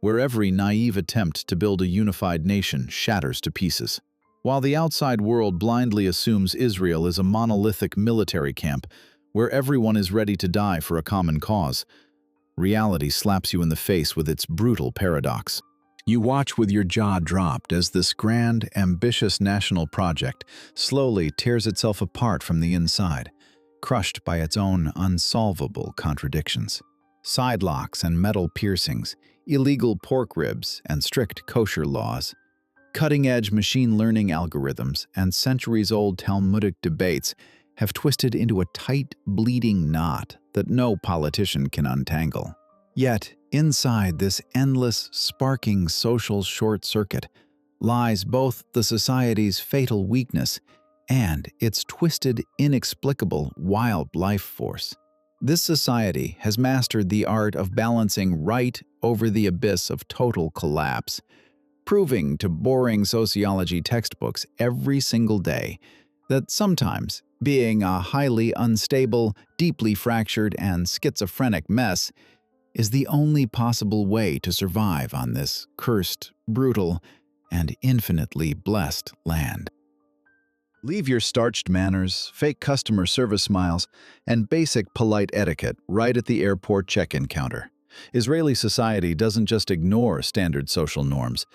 where every naive attempt to build a unified nation shatters to pieces. While the outside world blindly assumes Israel is a monolithic military camp where everyone is ready to die for a common cause, reality slaps you in the face with its brutal paradox. You watch with your jaw dropped as this grand, ambitious national project slowly tears itself apart from the inside, crushed by its own unsolvable contradictions. Sidelocks and metal piercings, illegal pork ribs and strict kosher laws, cutting-edge machine learning algorithms, and centuries-old Talmudic debates have twisted into a tight, bleeding knot that no politician can untangle. Yet, inside this endless, sparking social short-circuit lies both the society's fatal weakness and its twisted, inexplicable, wild life force. This society has mastered the art of balancing right over the abyss of total collapse, proving to boring sociology textbooks every single day that sometimes being a highly unstable, deeply fractured, and schizophrenic mess is the only possible way to survive on this cursed, brutal, and infinitely blessed land. Leave your starched manners, fake customer service smiles, and basic polite etiquette right at the airport check-in counter. Israeli society doesn't just ignore standard social norms.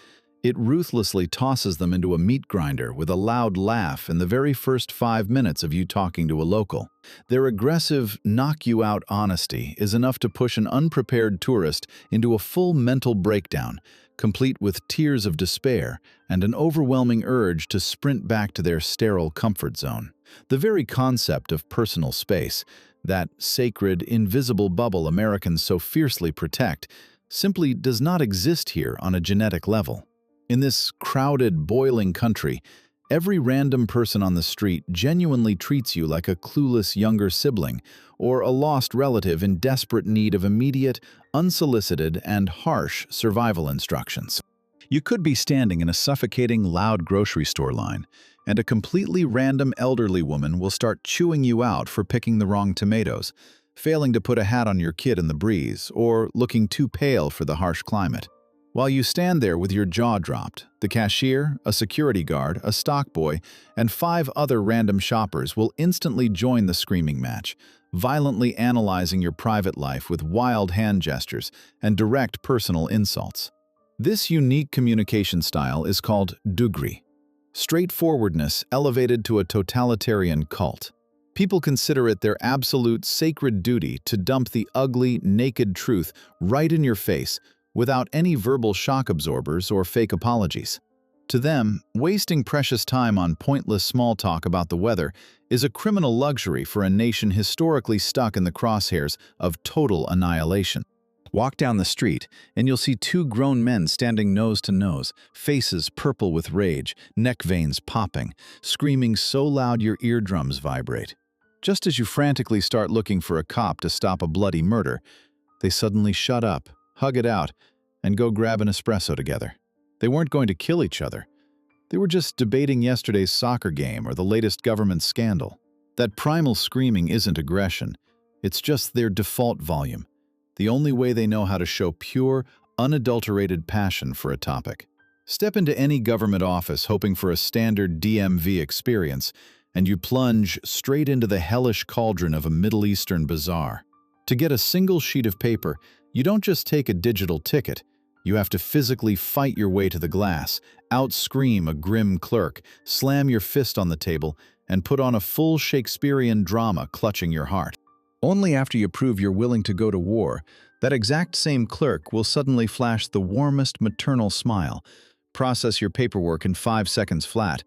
It ruthlessly tosses them into a meat grinder with a loud laugh in the very first 5 minutes of you talking to a local. Their aggressive, knock-you-out honesty is enough to push an unprepared tourist into a full mental breakdown, complete with tears of despair and an overwhelming urge to sprint back to their sterile comfort zone. The very concept of personal space, that sacred, invisible bubble Americans so fiercely protect, simply does not exist here on a genetic level. In this crowded, boiling country, every random person on the street genuinely treats you like a clueless younger sibling or a lost relative in desperate need of immediate, unsolicited, and harsh survival instructions. You could be standing in a suffocating, loud grocery store line, and a completely random elderly woman will start chewing you out for picking the wrong tomatoes, failing to put a hat on your kid in the breeze, or looking too pale for the harsh climate. While you stand there with your jaw dropped, the cashier, a security guard, a stock boy, and 5 other random shoppers will instantly join the screaming match, violently analyzing your private life with wild hand gestures and direct personal insults. This unique communication style is called dugri, straightforwardness elevated to a totalitarian cult. People consider it their absolute sacred duty to dump the ugly, naked truth right in your face without any verbal shock absorbers or fake apologies. To them, wasting precious time on pointless small talk about the weather is a criminal luxury for a nation historically stuck in the crosshairs of total annihilation. Walk down the street, and you'll see 2 grown men standing nose to nose, faces purple with rage, neck veins popping, screaming so loud your eardrums vibrate. Just as you frantically start looking for a cop to stop a bloody murder, they suddenly shut up, hug it out, and go grab an espresso together. They weren't going to kill each other. They were just debating yesterday's soccer game or the latest government scandal. That primal screaming isn't aggression. It's just their default volume, the only way they know how to show pure, unadulterated passion for a topic. Step into any government office hoping for a standard DMV experience, and you plunge straight into the hellish cauldron of a Middle Eastern bazaar. To get a single sheet of paper, you don't just take a digital ticket. You have to physically fight your way to the glass, out-scream a grim clerk, slam your fist on the table, and put on a full Shakespearean drama clutching your heart. Only after you prove you're willing to go to war, that exact same clerk will suddenly flash the warmest maternal smile, process your paperwork in 5 seconds flat,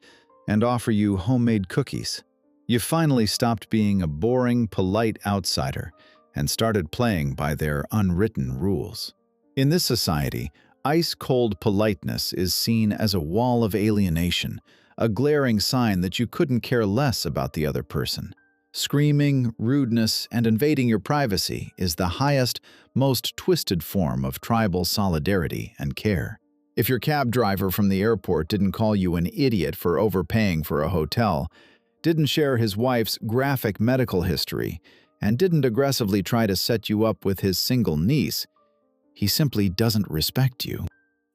and offer you homemade cookies. You finally stopped being a boring, polite outsider and started playing by their unwritten rules. In this society, ice-cold politeness is seen as a wall of alienation, a glaring sign that you couldn't care less about the other person. Screaming, rudeness, and invading your privacy is the highest, most twisted form of tribal solidarity and care. If your cab driver from the airport didn't call you an idiot for overpaying for a hotel, didn't share his wife's graphic medical history, and didn't aggressively try to set you up with his single niece, he simply doesn't respect you.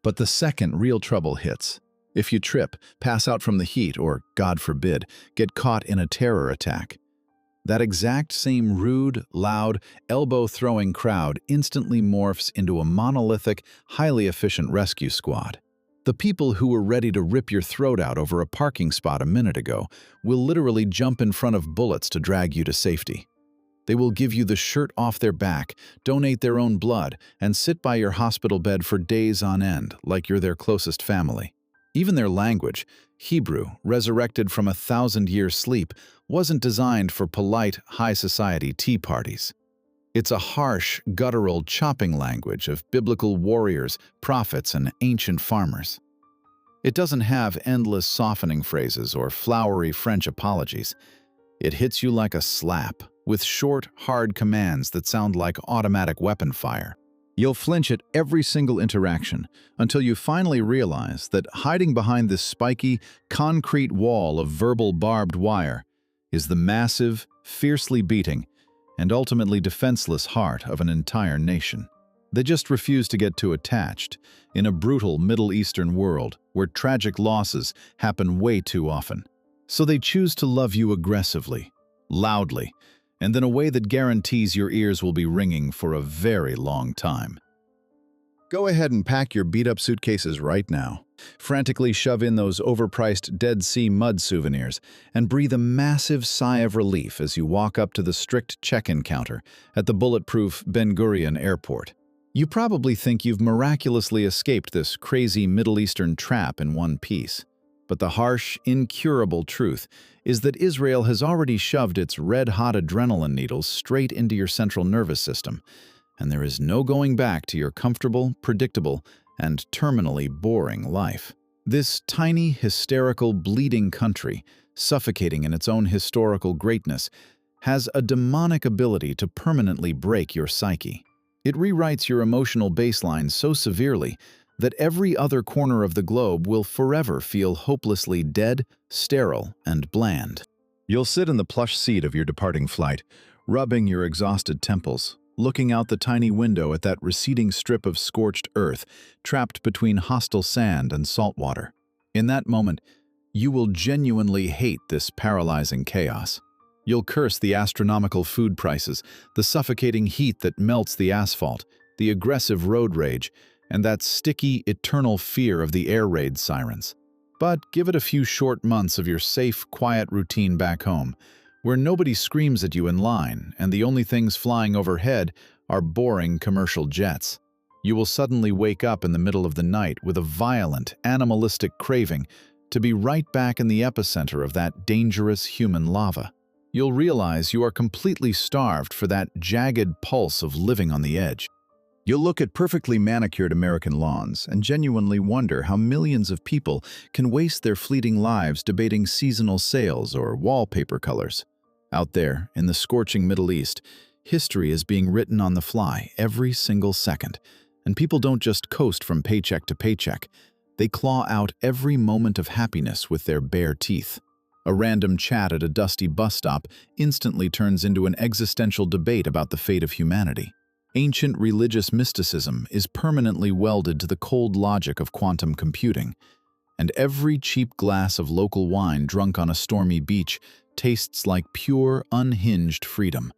But the second real trouble hits, if you trip, pass out from the heat, or, God forbid, get caught in a terror attack, that exact same rude, loud, elbow-throwing crowd instantly morphs into a monolithic, highly efficient rescue squad. The people who were ready to rip your throat out over a parking spot a minute ago will literally jump in front of bullets to drag you to safety. They will give you the shirt off their back, donate their own blood, and sit by your hospital bed for days on end like you're their closest family. Even their language, Hebrew, resurrected from a 1,000-year sleep, wasn't designed for polite, high-society tea parties. It's a harsh, guttural, chopping language of biblical warriors, prophets, and ancient farmers. It doesn't have endless softening phrases or flowery French apologies. It hits you like a slap, with short, hard commands that sound like automatic weapon fire. You'll flinch at every single interaction until you finally realize that hiding behind this spiky, concrete wall of verbal barbed wire is the massive, fiercely beating, and ultimately defenseless heart of an entire nation. They just refuse to get too attached in a brutal Middle Eastern world where tragic losses happen way too often. So they choose to love you aggressively, loudly, and in a way that guarantees your ears will be ringing for a very long time. Go ahead and pack your beat-up suitcases right now. Frantically shove in those overpriced Dead Sea mud souvenirs and breathe a massive sigh of relief as you walk up to the strict check-in counter at the bulletproof Ben Gurion Airport. You probably think you've miraculously escaped this crazy Middle Eastern trap in one piece. But the harsh, incurable truth is that Israel has already shoved its red-hot adrenaline needles straight into your central nervous system, and there is no going back to your comfortable, predictable, and terminally boring life. This tiny, hysterical, bleeding country, suffocating in its own historical greatness, has a demonic ability to permanently break your psyche. It rewrites your emotional baseline so severely that every other corner of the globe will forever feel hopelessly dead, sterile, and bland. You'll sit in the plush seat of your departing flight, rubbing your exhausted temples, looking out the tiny window at that receding strip of scorched earth trapped between hostile sand and salt water. In that moment, you will genuinely hate this paralyzing chaos. You'll curse the astronomical food prices, the suffocating heat that melts the asphalt, the aggressive road rage, and that sticky, eternal fear of the air raid sirens. But give it a few short months of your safe, quiet routine back home, where nobody screams at you in line and the only things flying overhead are boring commercial jets. You will suddenly wake up in the middle of the night with a violent, animalistic craving to be right back in the epicenter of that dangerous human lava. You'll realize you are completely starved for that jagged pulse of living on the edge. You'll look at perfectly manicured American lawns and genuinely wonder how millions of people can waste their fleeting lives debating seasonal sales or wallpaper colors. Out there, in the scorching Middle East, history is being written on the fly every single second, and people don't just coast from paycheck to paycheck. They claw out every moment of happiness with their bare teeth. A random chat at a dusty bus stop instantly turns into an existential debate about the fate of humanity. Ancient religious mysticism is permanently welded to the cold logic of quantum computing, and every cheap glass of local wine drunk on a stormy beach tastes like pure, unhinged freedom,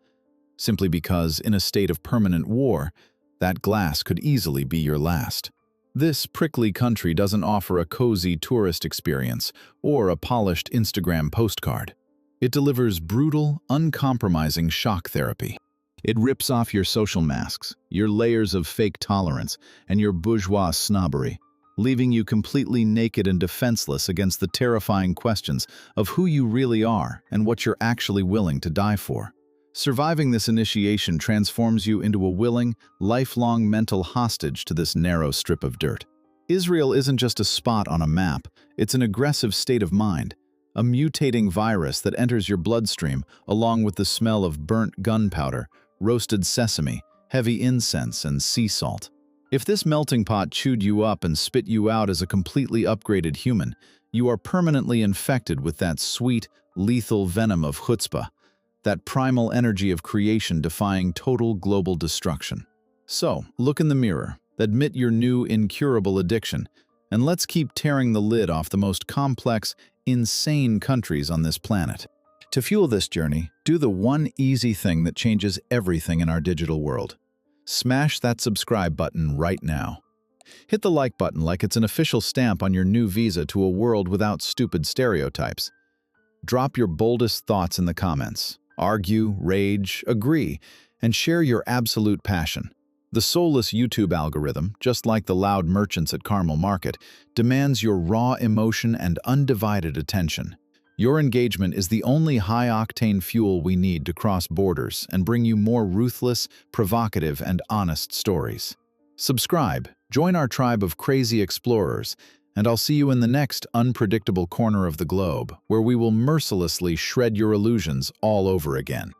simply because, in a state of permanent war, that glass could easily be your last. This prickly country doesn't offer a cozy tourist experience or a polished Instagram postcard. It delivers brutal, uncompromising shock therapy. It rips off your social masks, your layers of fake tolerance, and your bourgeois snobbery, leaving you completely naked and defenseless against the terrifying questions of who you really are and what you're actually willing to die for. Surviving this initiation transforms you into a willing, lifelong mental hostage to this narrow strip of dirt. Israel isn't just a spot on a map, it's an aggressive state of mind, a mutating virus that enters your bloodstream along with the smell of burnt gunpowder, roasted sesame, heavy incense, and sea salt. If this melting pot chewed you up and spit you out as a completely upgraded human, you are permanently infected with that sweet, lethal venom of chutzpah, that primal energy of creation defying total global destruction. So, look in the mirror, admit your new incurable addiction, and let's keep tearing the lid off the most complex, insane countries on this planet. To fuel this journey, do the one easy thing that changes everything in our digital world. Smash that subscribe button right now. Hit the like button like it's an official stamp on your new visa to a world without stupid stereotypes. Drop your boldest thoughts in the comments. Argue, rage, agree, and share your absolute passion. The soulless YouTube algorithm, just like the loud merchants at Carmel Market, demands your raw emotion and undivided attention. Your engagement is the only high-octane fuel we need to cross borders and bring you more ruthless, provocative, and honest stories. Subscribe, join our tribe of crazy explorers, and I'll see you in the next unpredictable corner of the globe, where we will mercilessly shred your illusions all over again.